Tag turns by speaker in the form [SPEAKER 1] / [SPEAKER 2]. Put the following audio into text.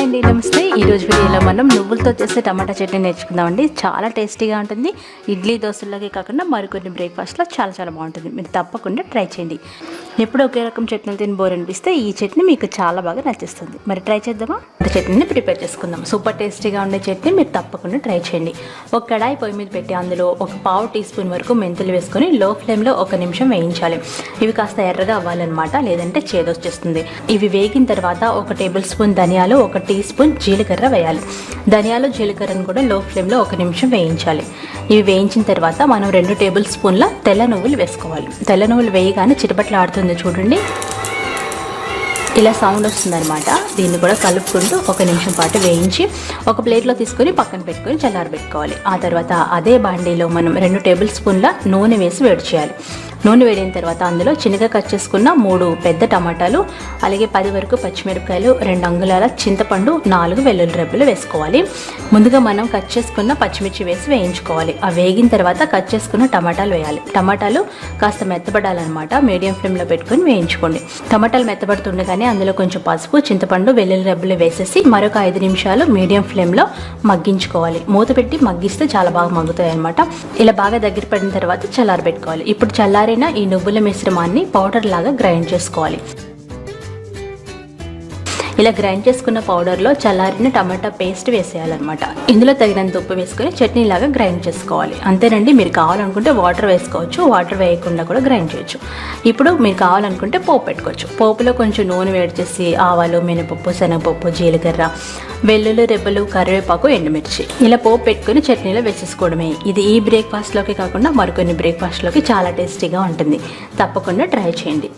[SPEAKER 1] Hi అండి, నమస్తే. ఈరోజు వీడియోలో మనం నువ్వులతో చేసే టమాటా చట్నీ నేర్చుకుందామండి. చాలా టేస్టీగా ఉంటుంది. ఇడ్లీ దోశల్లోకి కాకుండా మరికొన్ని బ్రేక్ఫాస్ట్లో చాలా బాగుంటుంది. మీరు తప్పకుండా ట్రై చేయండి. ఎప్పుడు ఒకే రకం చట్నీలు తిని బోర్ అనిపిస్తే ఈ చట్నీ మీకు చాలా బాగా నచ్చేస్తుంది. మరి ట్రై చేద్దామా? చట్నీని ప్రిపేర్ చేసుకుందాం. సూపర్ టేస్టీగా ఉండే చట్నీ మీరు తప్పకుండా ట్రై చేయండి. ఒక కడాయి పొయ్యి మీద పెట్టి అందులో ఒక పావు టీ స్పూన్ వరకు మెంతులు వేసుకొని లో ఫ్లేమ్లో 1 నిమిషం వేయించాలి. ఇవి కాస్త ఎర్రగా అవ్వాలన్నమాట, లేదంటే చేదొచ్చేస్తుంది. ఇవి వేగిన తర్వాత 1 టేబుల్ స్పూన్ ధనియాలు, 1 టీ స్పూన్ జీలకర్ర వేయాలి. ధనియాలు జీలకర్రను కూడా లో ఫ్లేమ్లో 1 నిమిషం వేయించాలి. ఇవి వేయించిన తర్వాత మనం 2 టేబుల్ స్పూన్ల తెల్ల నువ్వులు వేసుకోవాలి. తెల్ల నువ్వులు వేయగానే చిటపట్లు ఆడుతుంది చూడండి, ఇలా సౌండ్ వస్తుందన్నమాట. దీన్ని కూడా కలుపుకుంటూ 1 నిమిషం పాటు వేయించి ఒక ప్లేట్లో తీసుకొని పక్కన పెట్టుకొని చల్లారబెట్టుకోవాలి. ఆ తర్వాత అదే బాండీలో మనం 2 టేబుల్ స్పూన్ల నూనె వేసి వేడి చేయాలి. నూనె వేడిన తర్వాత అందులో చిన్నగా కట్ చేసుకున్న 3 పెద్ద టమాటాలు, అలాగే 10 వరకు పచ్చిమిరపకాయలు, 2 అంగుళాల చింతపండు, 4 వెల్లుల్లి రెబ్బలు వేసుకోవాలి. ముందుగా మనం కట్ చేసుకున్న పచ్చిమిర్చి వేసి వేయించుకోవాలి. ఆ వేగిన తర్వాత కట్ చేసుకున్న టమాటాలు వేయాలి. టమాటాలు కాస్త మెత్తబడాలన్నమాట. మీడియం ఫ్లేమ్లో పెట్టుకొని వేయించుకోండి. టమాటాలు మెత్తబడుతుండగానే అందులో కొంచెం పసుపు, చింతపండు, వెల్లుల్లి రెబ్బలు వేసేసి మరొక 5 నిమిషాలు మీడియం ఫ్లేమ్లో మగ్గించుకోవాలి. మూత పెట్టి మగ్గిస్తే చాలా బాగా మగ్గుతాయి అనమాట. ఇలా బాగా దగ్గర పడిన తర్వాత చల్లారబెట్టుకోవాలి. ఇప్పుడు ఈ నువ్వుల మిశ్రమాన్ని పౌడర్ లాగా గ్రైండ్ చేసుకోవాలి. ఇలా గ్రైండ్ చేసుకున్న పౌడర్లో చల్లారిన టమాటా పేస్ట్ వేసేయాలన్నమాట. ఇందులో తగినంత ఉప్పు వేసుకొని చట్నీ లాగా గ్రైండ్ చేసుకోవాలి. అంతేనండి. మీరు కావాలనుకుంటే వాటర్ వేసుకోవచ్చు, వాటర్ వేయకుండా కూడా గ్రైండ్ చేయొచ్చు. ఇప్పుడు మీరు కావాలనుకుంటే పోపు పెట్టుకోవచ్చు. పోపులో కొంచెం నూనె వేడి చేసి ఆవాలు, మినపప్పు, శనగపప్పు, జీలకర్ర, వెల్లుల్లి రెబ్బలు, కరివేపాకు, ఎండుమిర్చి ఇలా పోపు పెట్టుకుని చట్నీలో వేసేసుకోవడమే. ఇది ఈ బ్రేక్ఫాస్ట్లోకి కాకుండా మరికొన్ని బ్రేక్ఫాస్ట్లోకి చాలా టేస్టీగా ఉంటుంది. తప్పకుండా ట్రై చేయండి.